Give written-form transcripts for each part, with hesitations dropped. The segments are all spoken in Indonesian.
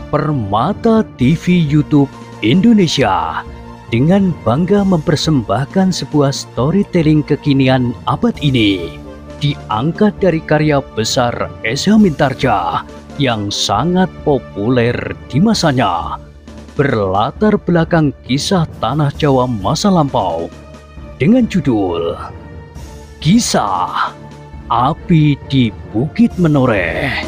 Permata TV YouTube Indonesia dengan bangga mempersembahkan sebuah storytelling kekinian abad ini, diangkat dari karya besar Esa Mintarja yang sangat populer di masanya, berlatar belakang kisah tanah Jawa masa lampau dengan judul Kisah Api di Bukit Menoreh.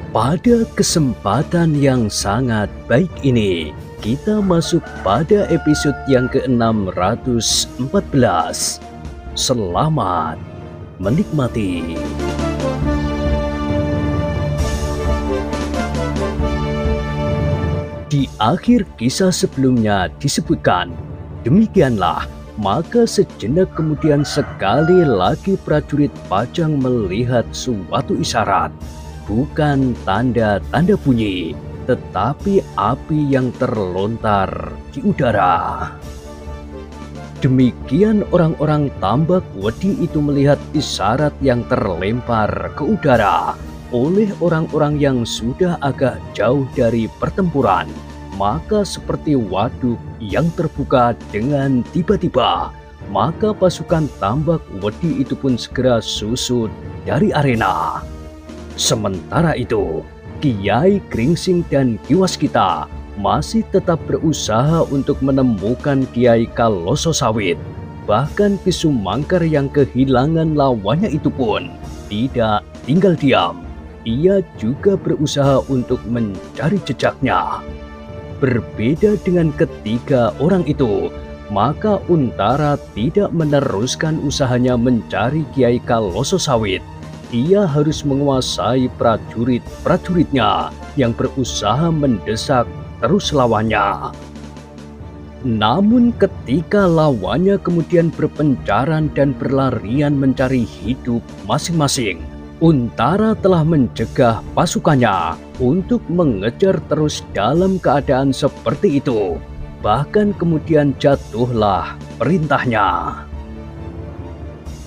Pada kesempatan yang sangat baik ini, kita masuk pada episode yang ke-614. Selamat menikmati. Di akhir kisah sebelumnya disebutkan, demikianlah, maka sejenak kemudian sekali lagi prajurit Pajang melihat suatu isyarat. Bukan tanda-tanda bunyi, tetapi api yang terlontar di udara. Demikian orang-orang Tambak Wedi itu melihat isyarat yang terlempar ke udara oleh orang-orang yang sudah agak jauh dari pertempuran. Maka seperti waduk yang terbuka dengan tiba-tiba, maka pasukan Tambak Wedi itu pun segera susut dari arena. Sementara itu, Kiai Gringsing dan Ki Waskita masih tetap berusaha untuk menemukan Kiai Kaloso Sawit. Bahkan Ki Sumangkar yang kehilangan lawannya itu pun tidak tinggal diam. Ia juga berusaha untuk mencari jejaknya. Berbeda dengan ketiga orang itu, maka Untara tidak meneruskan usahanya mencari Kiai Kaloso Sawit. Ia harus menguasai prajurit-prajuritnya yang berusaha mendesak terus lawannya. Namun ketika lawannya kemudian berpencaran dan berlarian mencari hidup masing-masing, Untara telah mencegah pasukannya untuk mengejar terus dalam keadaan seperti itu. Bahkan kemudian jatuhlah perintahnya.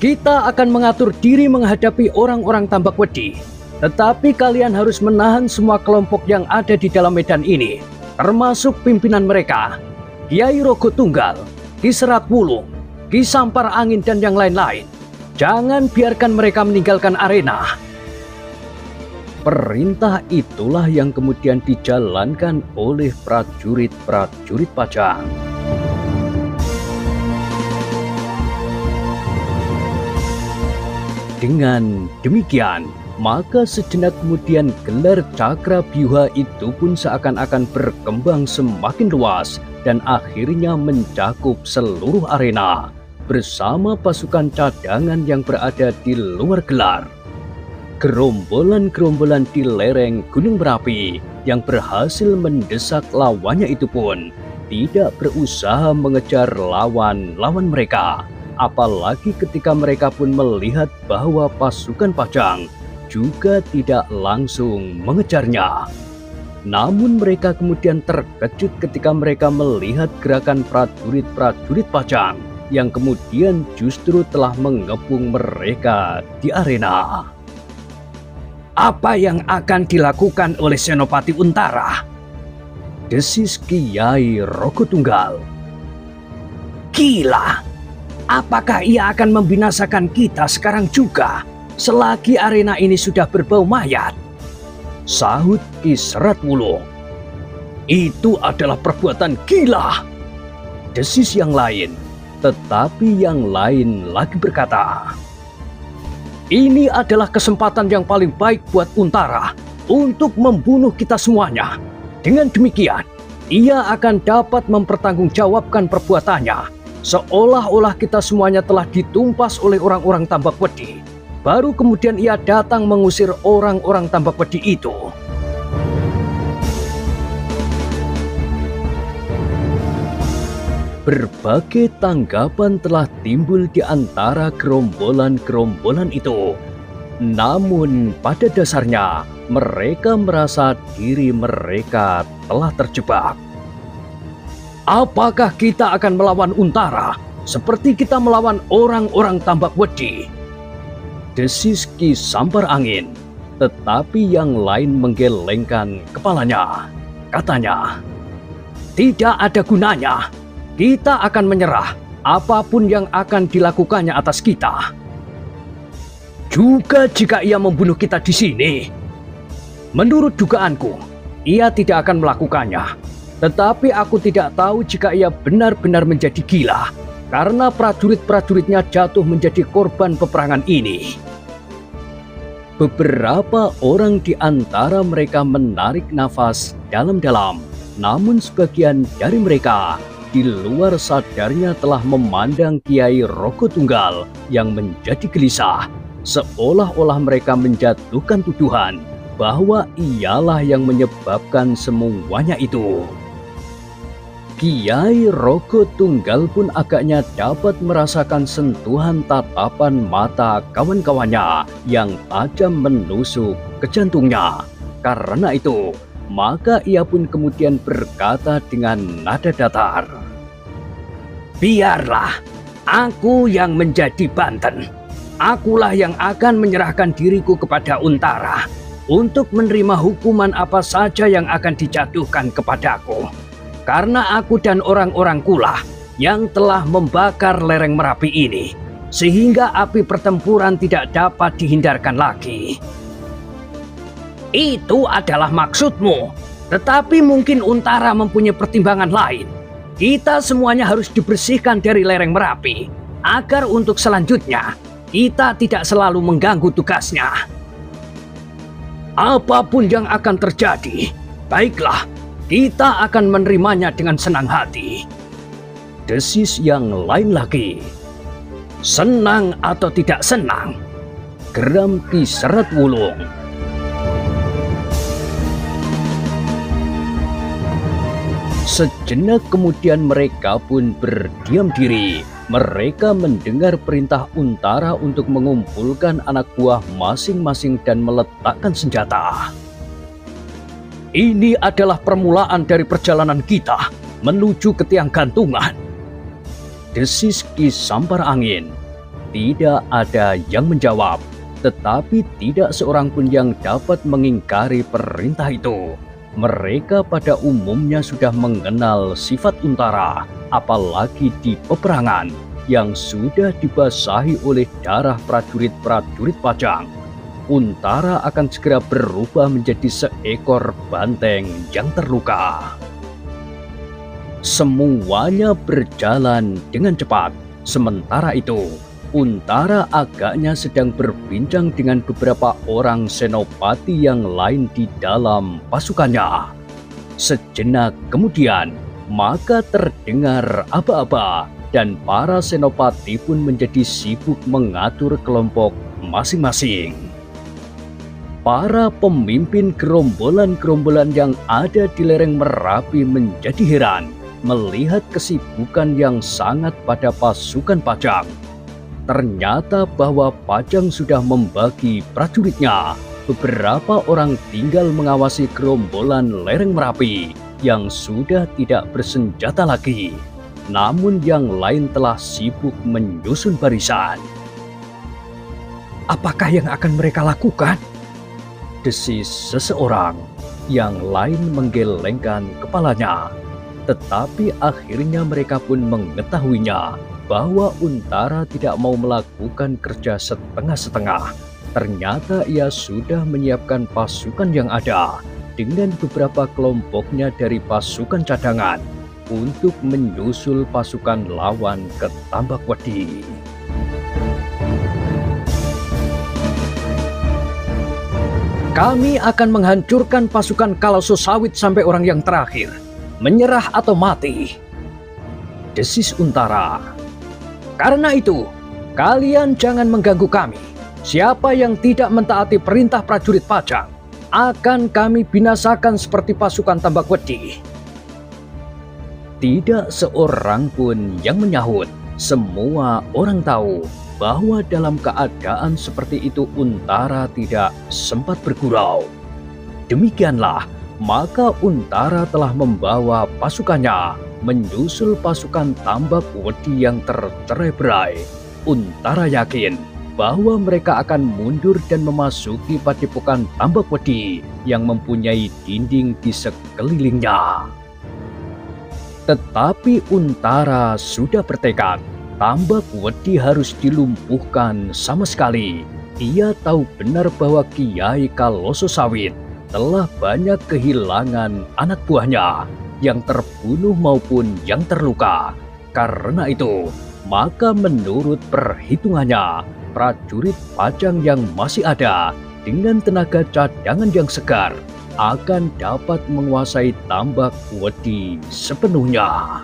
Kita akan mengatur diri menghadapi orang-orang Tambak Wedi. Tetapi kalian harus menahan semua kelompok yang ada di dalam medan ini, termasuk pimpinan mereka, Kiai Rogo Tunggal, Ki Serat Wulung, Ki Sampar Angin, dan yang lain-lain. Jangan biarkan mereka meninggalkan arena. Perintah itulah yang kemudian dijalankan oleh prajurit-prajurit Pajang. Dengan demikian, maka sejenak kemudian gelar Cakrabyuha itu pun seakan-akan berkembang semakin luas dan akhirnya mencakup seluruh arena bersama pasukan cadangan yang berada di luar gelar. Gerombolan-gerombolan di lereng Gunung Merapi yang berhasil mendesak lawannya itu pun tidak berusaha mengejar lawan-lawan mereka. Apalagi ketika mereka pun melihat bahwa pasukan Pajang juga tidak langsung mengejarnya. Namun mereka kemudian terkejut ketika mereka melihat gerakan prajurit-prajurit Pajang yang kemudian justru telah mengepung mereka di arena. Apa yang akan dilakukan oleh Senopati Untara? Desis Kiai Rogo Tunggal. Gila! Apakah ia akan membinasakan kita sekarang juga, selagi arena ini sudah berbau mayat? Sahut Ki Serat Wulung. Itu adalah perbuatan gila. Desis yang lain, tetapi yang lain lagi berkata, ini adalah kesempatan yang paling baik buat Untara untuk membunuh kita semuanya. Dengan demikian, ia akan dapat mempertanggungjawabkan perbuatannya. Seolah-olah kita semuanya telah ditumpas oleh orang-orang Tambak Wedi. Baru kemudian ia datang mengusir orang-orang Tambak Wedi itu. Berbagai tanggapan telah timbul di antara gerombolan-gerombolan itu. Namun pada dasarnya mereka merasa diri mereka telah terjebak. Apakah kita akan melawan Untara seperti kita melawan orang-orang Tambak Wedi? desis Ki Sampar Angin. Tetapi yang lain menggelengkan kepalanya. Katanya, "Tidak ada gunanya. Kita akan menyerah apapun yang akan dilakukannya atas kita. Juga jika ia membunuh kita di sini. Menurut dugaanku, ia tidak akan melakukannya. Tetapi aku tidak tahu jika ia benar-benar menjadi gila karena prajurit-prajuritnya jatuh menjadi korban peperangan ini." Beberapa orang di antara mereka menarik nafas dalam-dalam, namun sebagian dari mereka di luar sadarnya telah memandang Kiai Roko Tunggal yang menjadi gelisah, seolah-olah mereka menjatuhkan tuduhan bahwa ialah yang menyebabkan semuanya itu. Kiai Roko Tunggal pun agaknya dapat merasakan sentuhan tatapan mata kawan-kawannya yang tajam menusuk ke jantungnya. Karena itu, maka ia pun kemudian berkata dengan nada datar, "Biarlah, aku yang menjadi Banten. Akulah yang akan menyerahkan diriku kepada Untara untuk menerima hukuman apa saja yang akan dijatuhkan kepadaku. Karena aku dan orang-orangku lah yang telah membakar lereng Merapi ini, sehingga api pertempuran tidak dapat dihindarkan lagi." "Itu adalah maksudmu, tetapi mungkin Untara mempunyai pertimbangan lain. Kita semuanya harus dibersihkan dari lereng Merapi, agar untuk selanjutnya kita tidak selalu mengganggu tugasnya." "Apapun yang akan terjadi, baiklah, kita akan menerimanya dengan senang hati," desis yang lain lagi. "Senang atau tidak senang," geram Ki Seret Wulung. Sejenak kemudian mereka pun berdiam diri. Mereka mendengar perintah Untara untuk mengumpulkan anak buah masing-masing dan meletakkan senjata. "Ini adalah permulaan dari perjalanan kita menuju ke tiang gantungan," desis Ki Sampar Angin. Tidak ada yang menjawab, tetapi tidak seorang pun yang dapat mengingkari perintah itu. Mereka pada umumnya sudah mengenal sifat Untara, apalagi di peperangan yang sudah dibasahi oleh darah prajurit-prajurit Pajang. Untara akan segera berubah menjadi seekor banteng yang terluka. Semuanya berjalan dengan cepat. Sementara itu, Untara agaknya sedang berbincang dengan beberapa orang senopati yang lain di dalam pasukannya. Sejenak kemudian, maka terdengar aba-aba dan para senopati pun menjadi sibuk mengatur kelompok masing-masing. Para pemimpin gerombolan-gerombolan yang ada di lereng Merapi menjadi heran melihat kesibukan yang sangat pada pasukan Pajang. Ternyata bahwa Pajang sudah membagi prajuritnya. Beberapa orang tinggal mengawasi gerombolan lereng Merapi yang sudah tidak bersenjata lagi. Namun yang lain telah sibuk menyusun barisan. "Apakah yang akan mereka lakukan?" desis seseorang. Yang lain menggelengkan kepalanya. Tetapi akhirnya mereka pun mengetahuinya bahwa Untara tidak mau melakukan kerja setengah-setengah. Ternyata ia sudah menyiapkan pasukan yang ada dengan beberapa kelompoknya dari pasukan cadangan untuk menyusul pasukan lawan ke Tambakwedi. "Kami akan menghancurkan pasukan Kaloso Sawit sampai orang yang terakhir. Menyerah atau mati," desis Untara. "Karena itu, kalian jangan mengganggu kami. Siapa yang tidak mentaati perintah prajurit Pajang, akan kami binasakan seperti pasukan Tambakwedi." Tidak seorang pun yang menyahut. Semua orang tahu bahwa dalam keadaan seperti itu Untara tidak sempat bergurau. Demikianlah, maka Untara telah membawa pasukannya menyusul pasukan Tambakwedi yang tercerai-berai. Untara yakin bahwa mereka akan mundur dan memasuki padepokan Tambakwedi yang mempunyai dinding di sekelilingnya. Tetapi Untara sudah bertekad, Tambakwedi harus dilumpuhkan sama sekali. Ia tahu benar bahwa Kiai Kalososawit telah banyak kehilangan anak buahnya yang terbunuh maupun yang terluka. Karena itu, maka menurut perhitungannya, prajurit Pajang yang masih ada dengan tenaga cadangan yang segar akan dapat menguasai Tambakwedi sepenuhnya.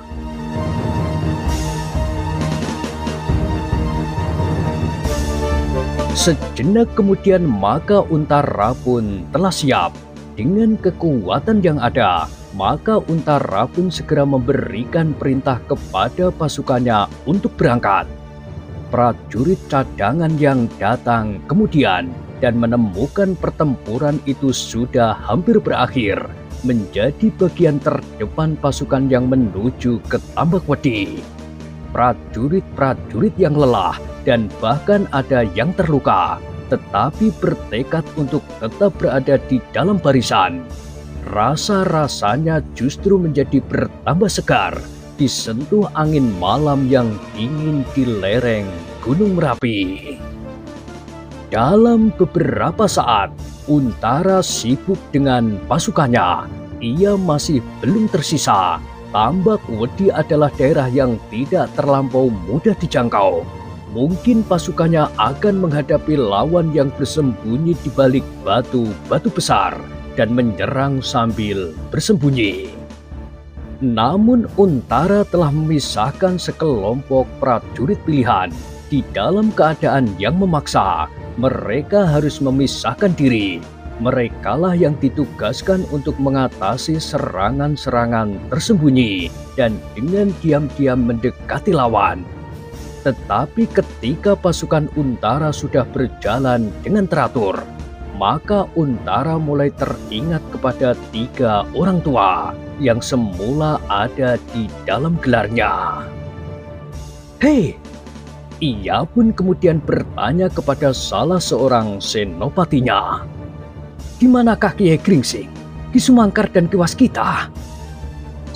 Sejenak kemudian maka Untara pun telah siap. Dengan kekuatan yang ada, maka Untara pun segera memberikan perintah kepada pasukannya untuk berangkat. Prajurit cadangan yang datang kemudian dan menemukan pertempuran itu sudah hampir berakhir, menjadi bagian terdepan pasukan yang menuju ke Tambakwedi. Prajurit-prajurit yang lelah dan bahkan ada yang terluka, tetapi bertekad untuk tetap berada di dalam barisan. Rasa-rasanya justru menjadi bertambah segar disentuh angin malam yang dingin di lereng Gunung Merapi. Dalam beberapa saat, Untara sibuk dengan pasukannya. Ia masih belum tersisa. Tambakwedi adalah daerah yang tidak terlampau mudah dijangkau. Mungkin pasukannya akan menghadapi lawan yang bersembunyi di balik batu-batu besar dan menyerang sambil bersembunyi. Namun Untara telah memisahkan sekelompok prajurit pilihan. Di dalam keadaan yang memaksa, mereka harus memisahkan diri. Merekalah yang ditugaskan untuk mengatasi serangan-serangan tersembunyi dan dengan diam-diam mendekati lawan. Tetapi ketika pasukan Untara sudah berjalan dengan teratur, maka Untara mulai teringat kepada 3 orang tua yang semula ada di dalam gelarnya. Hei! Ia pun kemudian bertanya kepada salah seorang senopatinya. Di manakah Kiai Gringsing, Ki Sumangkar dan Ki Waskita?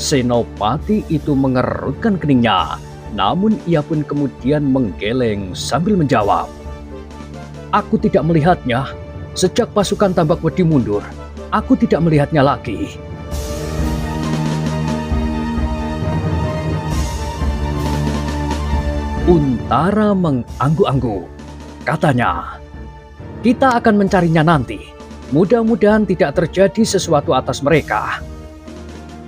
Senopati itu mengerutkan keningnya, namun ia pun kemudian menggeleng sambil menjawab. Aku tidak melihatnya. Sejak pasukan Tambakwedi mundur, aku tidak melihatnya lagi. Untara mengangguk-angguk. Katanya, kita akan mencarinya nanti. Mudah-mudahan tidak terjadi sesuatu atas mereka.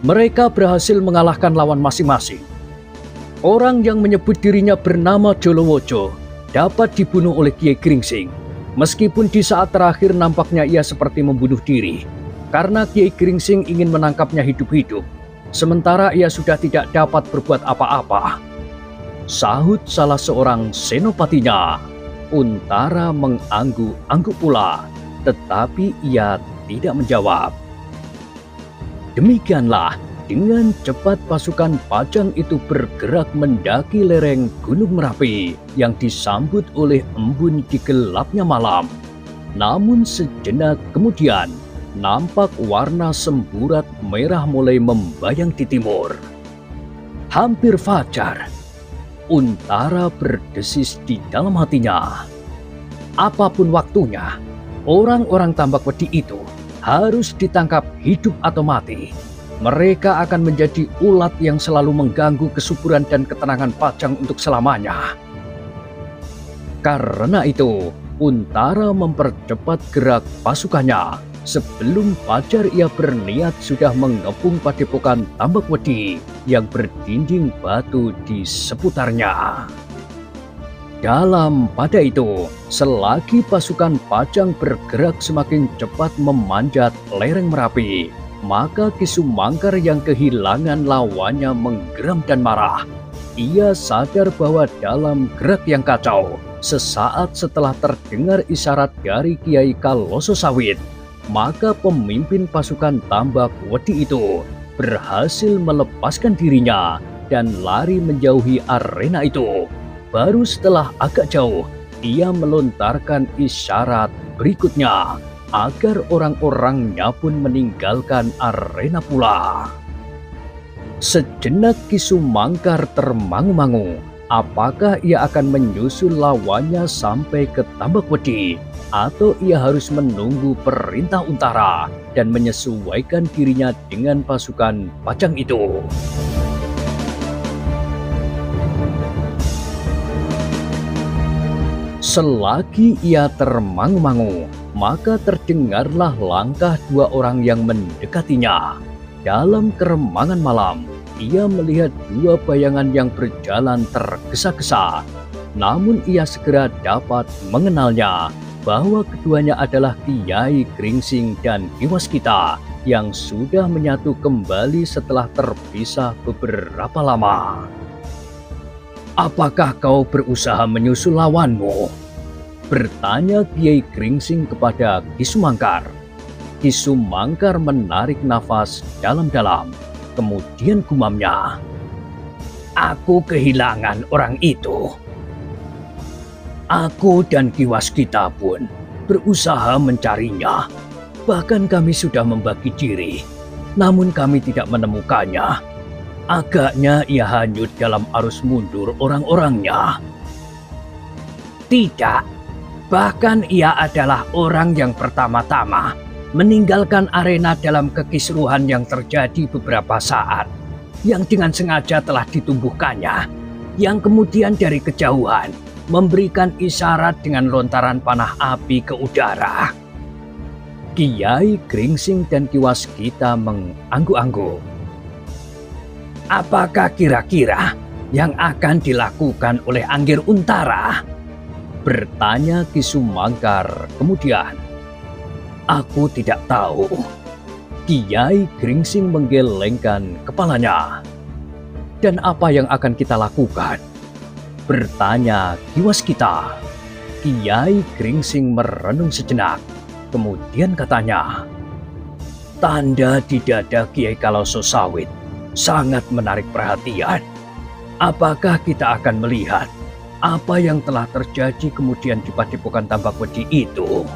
Mereka berhasil mengalahkan lawan masing-masing. Orang yang menyebut dirinya bernama Jolowojo dapat dibunuh oleh Kiai Gringsing. Meskipun di saat terakhir nampaknya ia seperti membunuh diri, karena Kiai Gringsing ingin menangkapnya hidup-hidup, sementara ia sudah tidak dapat berbuat apa-apa. Sahut salah seorang senopatinya. Untara mengangguk-angguk pula, tetapi ia tidak menjawab. Demikianlah, dengan cepat pasukan Pajang itu bergerak mendaki lereng Gunung Merapi yang disambut oleh embun di gelapnya malam. Namun sejenak kemudian, nampak warna semburat merah mulai membayang di timur. Hampir fajar. Untara berdesis di dalam hatinya. Apapun waktunya, orang-orang Tambakwedi itu harus ditangkap hidup atau mati. Mereka akan menjadi ulat yang selalu mengganggu kesuburan dan ketenangan Pajang untuk selamanya. Karena itu, Untara mempercepat gerak pasukannya. Sebelum fajar ia berniat sudah mengepung padepokan Tambakwedi yang berdinding batu di seputarnya. Pada itu, selagi pasukan Pajang bergerak semakin cepat memanjat lereng Merapi, maka Ki Sumangkar yang kehilangan lawannya menggeram dan marah. Ia sadar bahwa dalam gerak yang kacau, sesaat setelah terdengar isyarat dari Kiai Kalososawit, maka pemimpin pasukan Tambakwedi itu berhasil melepaskan dirinya dan lari menjauhi arena itu. Baru setelah agak jauh, ia melontarkan isyarat berikutnya agar orang-orangnya pun meninggalkan arena pula. Sejenak Ki Sumangkar termangu-mangu. Apakah ia akan menyusul lawannya sampai ke Tambakwedi, atau ia harus menunggu perintah Untara dan menyesuaikan dirinya dengan pasukan Pajang itu? Selagi ia termangu-mangu, maka terdengarlah langkah dua orang yang mendekatinya. Dalam keremangan malam, ia melihat dua bayangan yang berjalan tergesa-gesa. Namun ia segera dapat mengenalnya bahwa keduanya adalah Kiai Gringsing dan Ki Waskita yang sudah menyatu kembali setelah terpisah beberapa lama. "Apakah kau berusaha menyusul lawanmu?" bertanya Kiai Gringsing kepada Ki Sumangkar. Ki Sumangkar menarik nafas dalam-dalam, kemudian gumamnya, "Aku kehilangan orang itu." "Aku dan Ki Waskita pun berusaha mencarinya. Bahkan kami sudah membagi diri, namun kami tidak menemukannya. Agaknya ia hanyut dalam arus mundur orang-orangnya." "Tidak, bahkan ia adalah orang yang pertama-tama meninggalkan arena dalam kekisruhan yang terjadi beberapa saat, yang dengan sengaja telah ditumbuhkannya, yang kemudian dari kejauhan memberikan isyarat dengan lontaran panah api ke udara." Kiai Gringsing dan Ki Waskita mengangguk-angguk. "Apakah kira-kira yang akan dilakukan oleh Anggir Untara?" bertanya Ki Sumangkar kemudian. "Aku tidak tahu." Kiai Gringsing menggelengkan kepalanya. "Dan apa yang akan kita lakukan?" bertanya Ki Waskita. Kiai Gringsing merenung sejenak, kemudian katanya, "Tanda di dada Kiai Kaloso Sawit sangat menarik perhatian. Apakah kita akan melihat apa yang telah terjadi kemudian di Padepokan Tambakwedi itu?"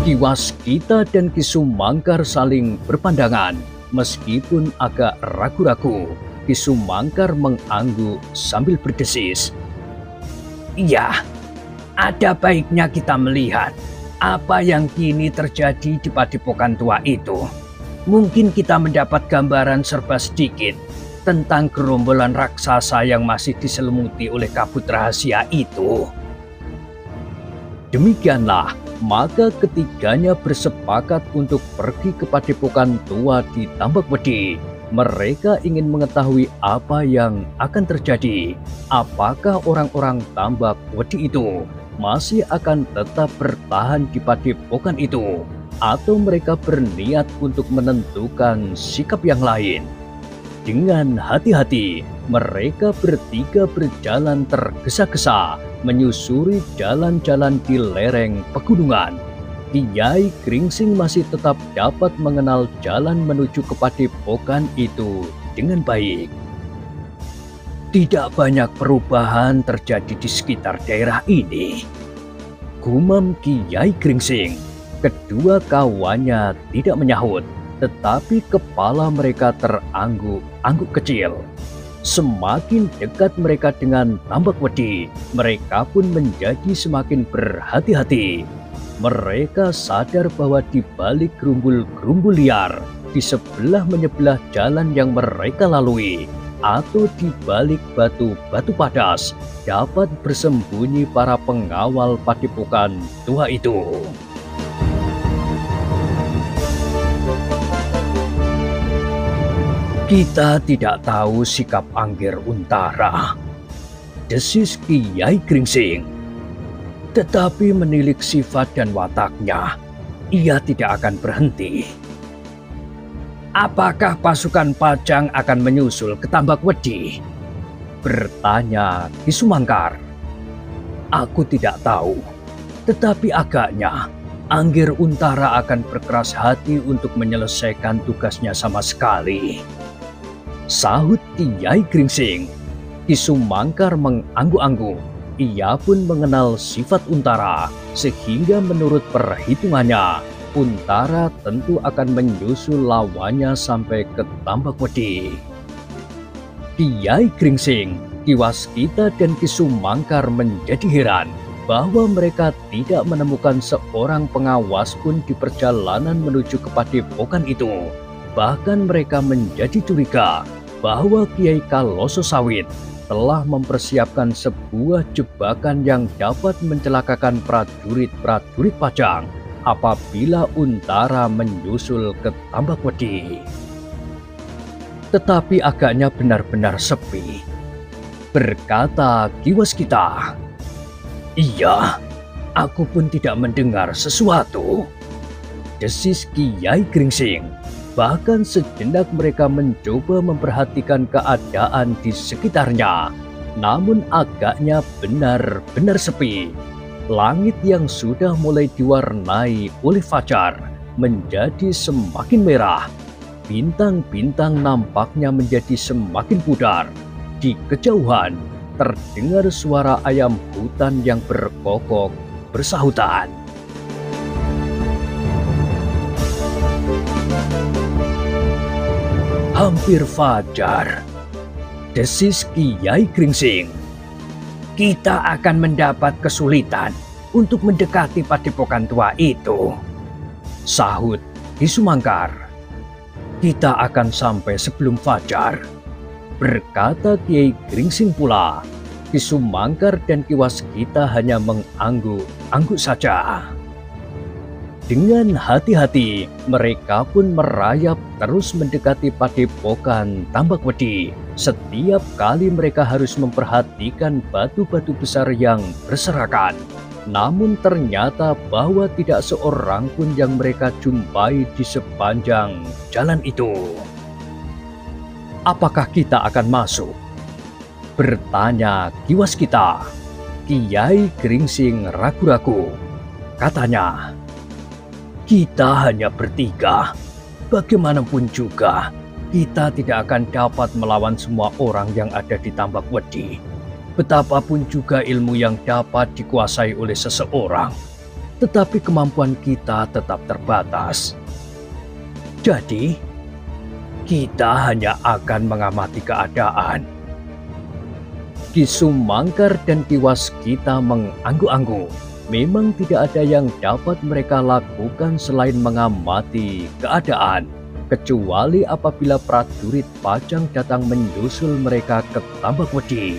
Ki Waskita dan Ki Sumangkar saling berpandangan. Meskipun agak ragu-ragu, Ki Sumangkar mengangguk sambil berdesis, "Iya, ada baiknya kita melihat apa yang kini terjadi di Padepokan tua itu. Mungkin kita mendapat gambaran serba sedikit tentang gerombolan raksasa yang masih diselimuti oleh kabut rahasia itu." Demikianlah, maka ketiganya bersepakat untuk pergi ke Padepokan tua di Tambakwedi. Mereka ingin mengetahui apa yang akan terjadi. Apakah orang-orang Tambakwedi itu masih akan tetap bertahan di Padepokan itu, atau mereka berniat untuk menentukan sikap yang lain. Dengan hati-hati, mereka bertiga berjalan tergesa-gesa menyusuri jalan-jalan di lereng pegunungan. Kiai Gringsing masih tetap dapat mengenal jalan menuju ke Padepokan itu dengan baik. "Tidak banyak perubahan terjadi di sekitar daerah ini," gumam Kiai Gringsing. Kedua kawannya tidak menyahut, tetapi kepala mereka terangguk-angguk kecil. Semakin dekat mereka dengan Tambakwedi, mereka pun menjadi semakin berhati-hati. Mereka sadar bahwa di balik gerumbul-gerumbul liar, di sebelah menyebelah jalan yang mereka lalui, atau di balik batu-batu padas, dapat bersembunyi para pengawal Padepokan tua itu. "Kita tidak tahu sikap Anggir Untara," desis Kiai Gringsing. "Tetapi menilik sifat dan wataknya, ia tidak akan berhenti." "Apakah pasukan Pajang akan menyusul ke Tambakwedi?" bertanya Ki Sumangkar. "Aku tidak tahu, tetapi agaknya Anggir Untara akan berkeras hati untuk menyelesaikan tugasnya sama sekali." Sahut Kiai Gringsing. Ki Sumangkar mengangguk-angguk. Ia pun mengenal sifat Untara, sehingga menurut perhitungannya, Untara tentu akan menyusul lawannya sampai ke Tambakwedi. Kiai Gringsing, Ki Waskita dan Ki Sumangkar menjadi heran bahwa mereka tidak menemukan seorang pengawas pun di perjalanan menuju ke padepokan itu. Bahkan mereka menjadi curiga bahwa Kiai Kaloso Sawit telah mempersiapkan sebuah jebakan yang dapat mencelakakan prajurit-prajurit Pajang apabila Untara menyusul ke Tambakwedi. Tetapi agaknya benar-benar sepi. Berkata Ki Waskita, "Iya, aku pun tidak mendengar sesuatu," desis Kiai Gringsing. Bahkan sejenak mereka mencoba memperhatikan keadaan di sekitarnya. Namun agaknya benar-benar sepi. Langit yang sudah mulai diwarnai oleh fajar menjadi semakin merah. Bintang-bintang nampaknya menjadi semakin pudar. Di kejauhan terdengar suara ayam hutan yang berkokok bersahutan. Hampir fajar, desis Kiai Gringsing. "Kita akan mendapat kesulitan untuk mendekati padepokan tua itu," sahut Ki Sumangkar. "Kita akan sampai sebelum fajar," berkata Kiai Gringsing pula. Ki Sumangkar dan Ki Waskita hanya mengangguk-angguk saja. Dengan hati-hati, mereka pun merayap terus mendekati padepokan Tambakwedi. Setiap kali mereka harus memperhatikan batu-batu besar yang berserakan. Namun ternyata bahwa tidak seorang pun yang mereka jumpai di sepanjang jalan itu. "Apakah kita akan masuk?" bertanya Ki Waskita. Kiai Gringsing ragu-ragu. Katanya, "Kita hanya bertiga. Bagaimanapun juga, kita tidak akan dapat melawan semua orang yang ada di Tambakwedi. Betapapun juga ilmu yang dapat dikuasai oleh seseorang, tetapi kemampuan kita tetap terbatas. Jadi, kita hanya akan mengamati keadaan." Ki Sumangkar dan Ki Waskita mengangguk-angguk. Memang tidak ada yang dapat mereka lakukan selain mengamati keadaan, kecuali apabila prajurit Pajang datang menyusul mereka ke Tambakwedi.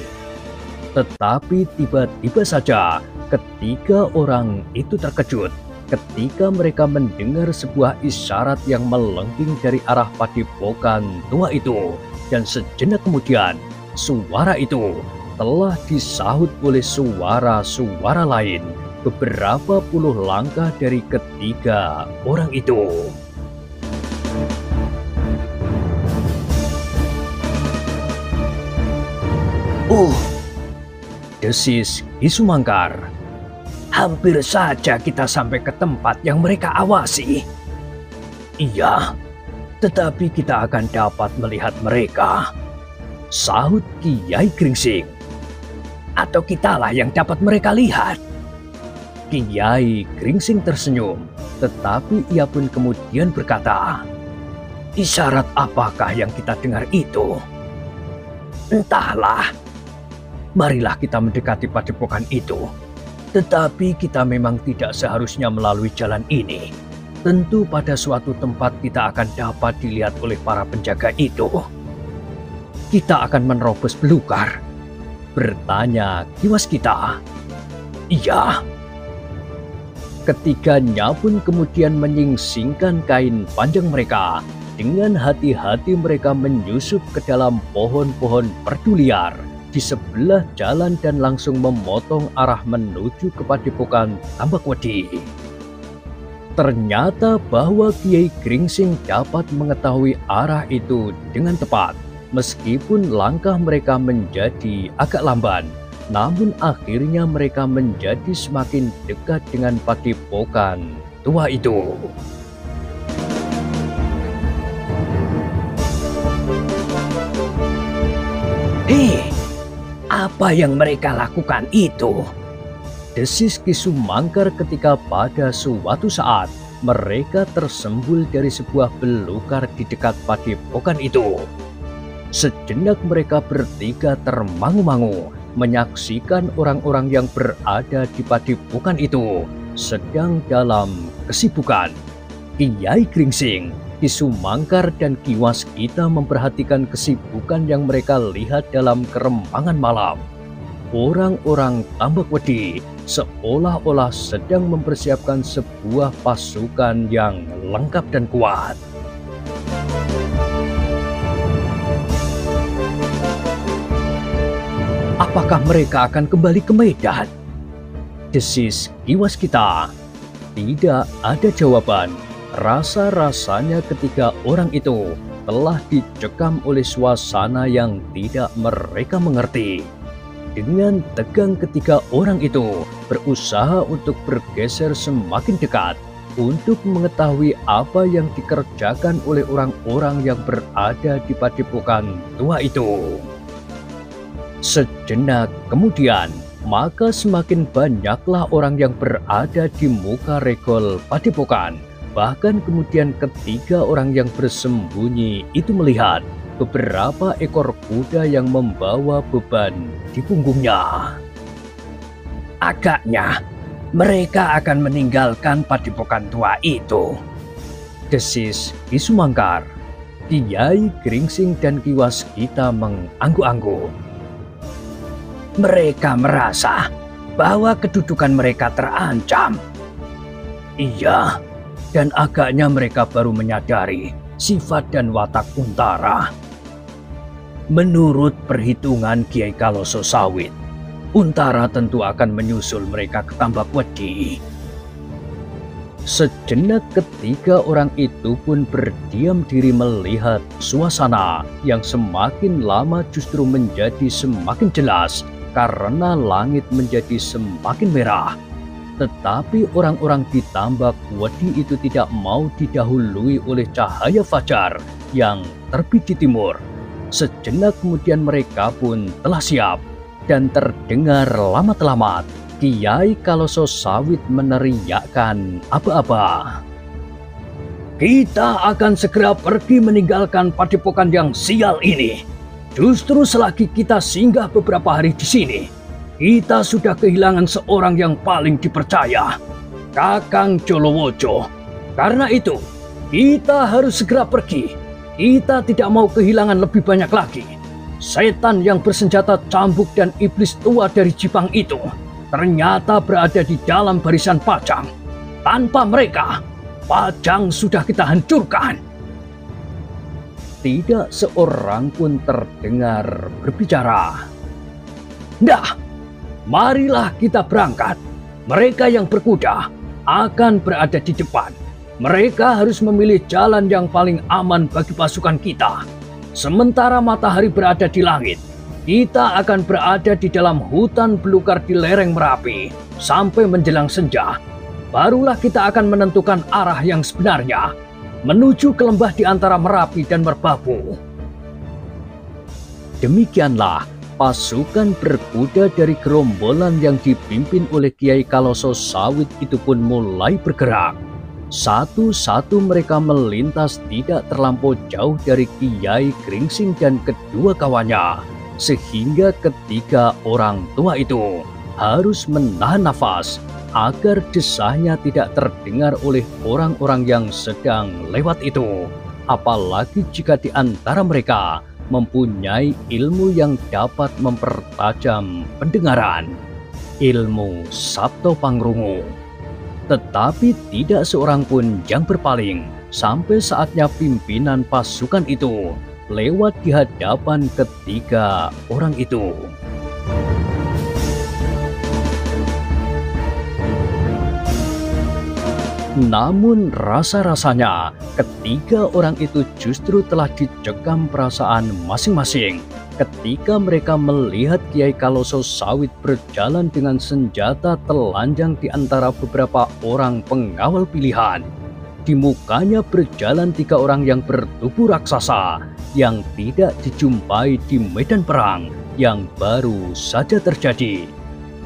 Tetapi tiba-tiba saja ketiga orang itu terkejut ketika mereka mendengar sebuah isyarat yang melengking dari arah padepokan tua itu. Dan sejenak kemudian, suara itu telah disahut oleh suara-suara lain beberapa puluh langkah dari ketiga orang itu. Desis Ki Sumangkar. "Hampir saja kita sampai ke tempat yang mereka awasi." "Iya, tetapi kita akan dapat melihat mereka," sahut Kiai Gringsing. "Atau kitalah yang dapat mereka lihat?" Kiai Gringsing tersenyum, tetapi ia pun kemudian berkata, "Isyarat apakah yang kita dengar itu?" "Entahlah. Marilah kita mendekati padepokan itu. Tetapi kita memang tidak seharusnya melalui jalan ini. Tentu pada suatu tempat kita akan dapat dilihat oleh para penjaga itu." "Kita akan menerobos belukar?" bertanya Ki Waskita. "Iya." Ketiganya pun kemudian menyingsingkan kain panjang mereka. Dengan hati-hati mereka menyusup ke dalam pohon-pohon perduliar di sebelah jalan dan langsung memotong arah menuju ke padepokan Tambakwedi. Ternyata bahwa Kiai Gringsing dapat mengetahui arah itu dengan tepat. Meskipun langkah mereka menjadi agak lamban, namun akhirnya mereka menjadi semakin dekat dengan padepokan tua itu. Apa yang mereka lakukan itu? Desis Ki Sumangkar ketika pada suatu saat mereka tersembul dari sebuah belukar di dekat padepokan itu. Sejenak mereka bertiga termangu-mangu menyaksikan orang-orang yang berada di padepokan itu sedang dalam kesibukan. Kiai Gringsing, Ki Sumangkar dan Ki Waskita memperhatikan kesibukan yang mereka lihat dalam kerembangan malam. Orang-orang Tambak Wedi seolah-olah sedang mempersiapkan sebuah pasukan yang lengkap dan kuat. Apakah mereka akan kembali ke Medan? Desis Ki Waskita. Tidak ada jawaban. Rasa-rasanya ketiga orang itu telah dicekam oleh suasana yang tidak mereka mengerti. Dengan tegang ketiga orang itu berusaha untuk bergeser semakin dekat untuk mengetahui apa yang dikerjakan oleh orang-orang yang berada di padepokan tua itu. Sejenak kemudian, maka semakin banyaklah orang yang berada di muka regol padepokan. Bahkan kemudian ketiga orang yang bersembunyi itu melihat beberapa ekor kuda yang membawa beban di punggungnya. Agaknya mereka akan meninggalkan padepokan tua itu, desis Ki Sumangkar. Kiai Gringsing dan Ki Waskita mengangguk-angguk. Mereka merasa bahwa kedudukan mereka terancam. Iya, dan agaknya mereka baru menyadari sifat dan watak Untara. Menurut perhitungan Kiai Kaloso Sawit, Untara tentu akan menyusul mereka ke Tambak Wedi. Sejenak ketiga orang itu pun berdiam diri melihat suasana yang semakin lama justru menjadi semakin jelas karena langit menjadi semakin merah. Tetapi orang-orang di Tambak Wedi itu tidak mau didahului oleh cahaya fajar yang terbit di timur. Sejenak kemudian mereka pun telah siap dan terdengar lamat-lamat Kiai Kaloso Sawit meneriakkan aba-aba. Kita akan segera pergi meninggalkan padepokan yang sial ini. Justru selagi kita singgah beberapa hari di sini, kita sudah kehilangan seorang yang paling dipercaya, Kakang Jolowojo. Karena itu, kita harus segera pergi. Kita tidak mau kehilangan lebih banyak lagi. Setan yang bersenjata cambuk dan iblis tua dari Jipang itu ternyata berada di dalam barisan Pajang. Tanpa mereka, Pajang sudah kita hancurkan. Tidak seorang pun terdengar berbicara. Dah, marilah kita berangkat. Mereka yang berkuda akan berada di depan. Mereka harus memilih jalan yang paling aman bagi pasukan kita. Sementara matahari berada di langit, kita akan berada di dalam hutan belukar di lereng Merapi sampai menjelang senja. Barulah kita akan menentukan arah yang sebenarnya menuju ke lembah di antara Merapi dan Merbabu. Demikianlah pasukan berkuda dari gerombolan yang dipimpin oleh Kiai Kaloso Sawit itu pun mulai bergerak. Satu-satu mereka melintas tidak terlampau jauh dari Kiai Gringsing dan kedua kawannya, sehingga ketiga orang tua itu harus menahan nafas agar desahnya tidak terdengar oleh orang-orang yang sedang lewat itu. Apalagi jika di antara mereka mempunyai ilmu yang dapat mempertajam pendengaran, ilmu Sabto Pangrungu. Tetapi tidak seorang pun yang berpaling sampai saatnya pimpinan pasukan itu lewat di hadapan ketiga orang itu. Namun rasa-rasanya ketiga orang itu justru telah dicekam perasaan masing-masing ketika mereka melihat Kiai Kaloso Sawit berjalan dengan senjata telanjang di antara beberapa orang pengawal pilihan. Di mukanya berjalan tiga orang yang bertubuh raksasa yang tidak dijumpai di medan perang, yang baru saja terjadi.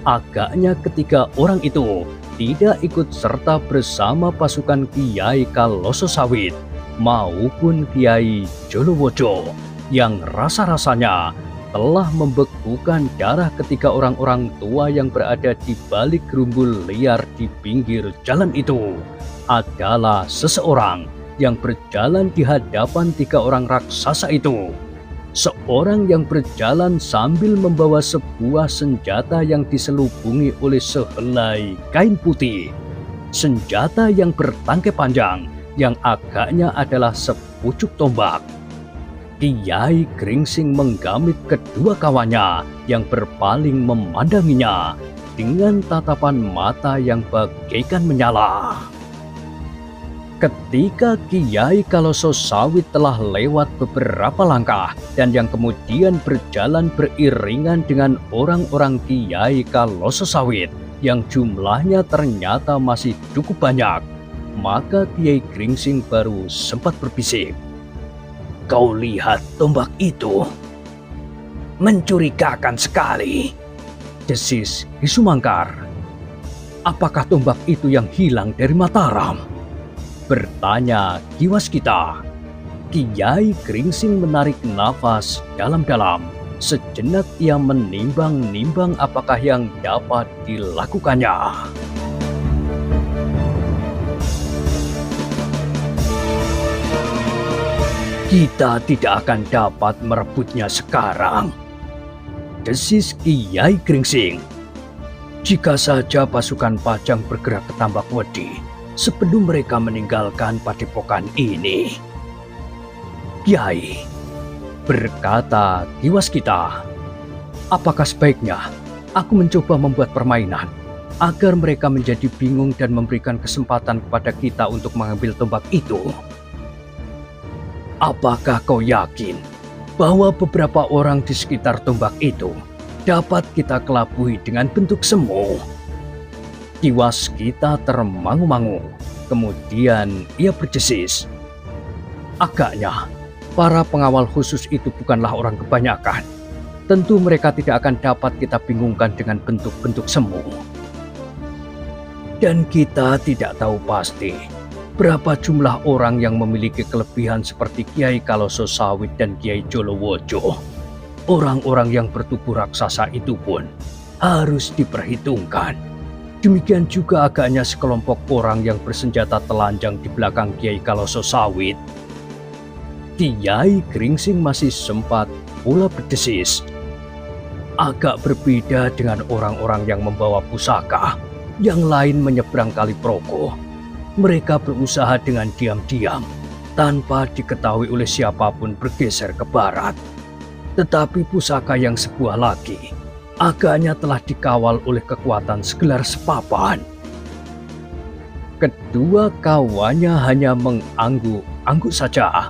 Agaknya ketika orang itu tidak ikut serta bersama pasukan Kiai Kalososawit maupun Kiai Jolowojo yang rasa-rasanya telah membekukan darah ketika orang-orang tua yang berada di balik gerumbul liar di pinggir jalan itu adalah seseorang yang berjalan di hadapan 3 orang raksasa itu. Seorang yang berjalan sambil membawa sebuah senjata yang diselubungi oleh sehelai kain putih. Senjata yang bertangkai panjang yang agaknya adalah sepucuk tombak. Kiai Gringsing menggamit kedua kawannya yang berpaling memandanginya dengan tatapan mata yang bagaikan menyala. Ketika Kiai Kalososawit telah lewat beberapa langkah dan yang kemudian berjalan beriringan dengan orang-orang Kiai Kalososawit yang jumlahnya ternyata masih cukup banyak, maka Kiai Gringsing baru sempat berbisik, "Kau lihat tombak itu? Mencurigakan sekali," desis Ki Sumangkar. "Apakah tombak itu yang hilang dari Mataram?" bertanya Ki Waskita. Kiai Gringsing menarik nafas dalam-dalam. Sejenak ia menimbang-nimbang apakah yang dapat dilakukannya. "Kita tidak akan dapat merebutnya sekarang," desis Kiai Gringsing. "Jika saja pasukan Pajang bergerak ke Tambak Wedi sebelum mereka meninggalkan padepokan ini." "Kiai," berkata Ki Waskita, "apakah sebaiknya aku mencoba membuat permainan agar mereka menjadi bingung dan memberikan kesempatan kepada kita untuk mengambil tombak itu? Apakah kau yakin bahwa beberapa orang di sekitar tombak itu dapat kita kelabui dengan bentuk semu?" Ki Waskita termangu-mangu. Kemudian ia berdesis, "Agaknya para pengawal khusus itu bukanlah orang kebanyakan. Tentu mereka tidak akan dapat kita bingungkan dengan bentuk-bentuk semu. Dan kita tidak tahu pasti berapa jumlah orang yang memiliki kelebihan seperti Kiai Kalososawit dan Kiai Jolowojo. Orang-orang yang bertubuh raksasa itu pun harus diperhitungkan. Demikian juga agaknya sekelompok orang yang bersenjata telanjang di belakang Kiai Kalososawit." Kiai Gringsing masih sempat pula berdesis, "Agak berbeda dengan orang-orang yang membawa pusaka. Yang lain menyeberang Kali Progo. Mereka berusaha dengan diam-diam tanpa diketahui oleh siapapun bergeser ke barat. Tetapi pusaka yang sebuah lagi agaknya telah dikawal oleh kekuatan segelar sepapan." Kedua kawannya hanya mengangguk-angguk saja.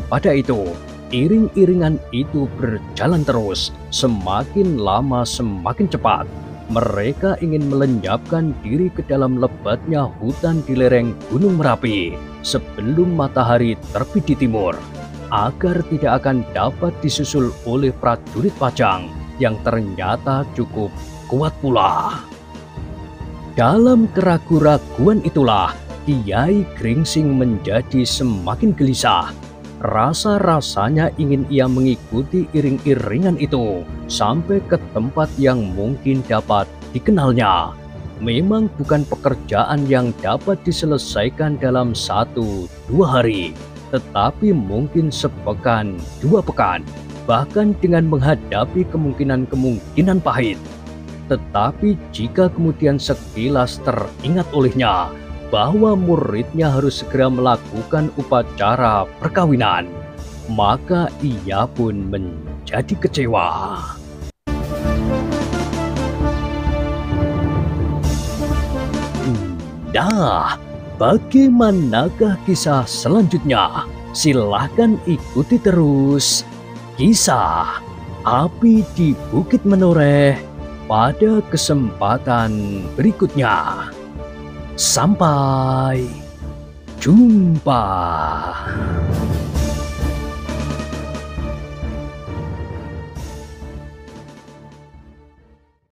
Pada itu, iring-iringan itu berjalan terus, semakin lama semakin cepat. Mereka ingin melenyapkan diri ke dalam lebatnya hutan di lereng Gunung Merapi sebelum matahari terbit di timur, agar tidak akan dapat disusul oleh prajurit Pajang yang ternyata cukup kuat pula. Dalam keraguan-raguan itulah Kiai Gringsing menjadi semakin gelisah. Rasa-rasanya ingin ia mengikuti iring-iringan itu sampai ke tempat yang mungkin dapat dikenalnya. Memang bukan pekerjaan yang dapat diselesaikan dalam 1-2 hari, tetapi mungkin sepekan 2 pekan. Bahkan dengan menghadapi kemungkinan-kemungkinan pahit. Tetapi jika kemudian sekilas teringat olehnya bahwa muridnya harus segera melakukan upacara perkawinan, maka ia pun menjadi kecewa. Nah, bagaimanakah kisah selanjutnya? Silahkan ikuti terus kisah Api di Bukit Menoreh pada kesempatan berikutnya. Sampai jumpa.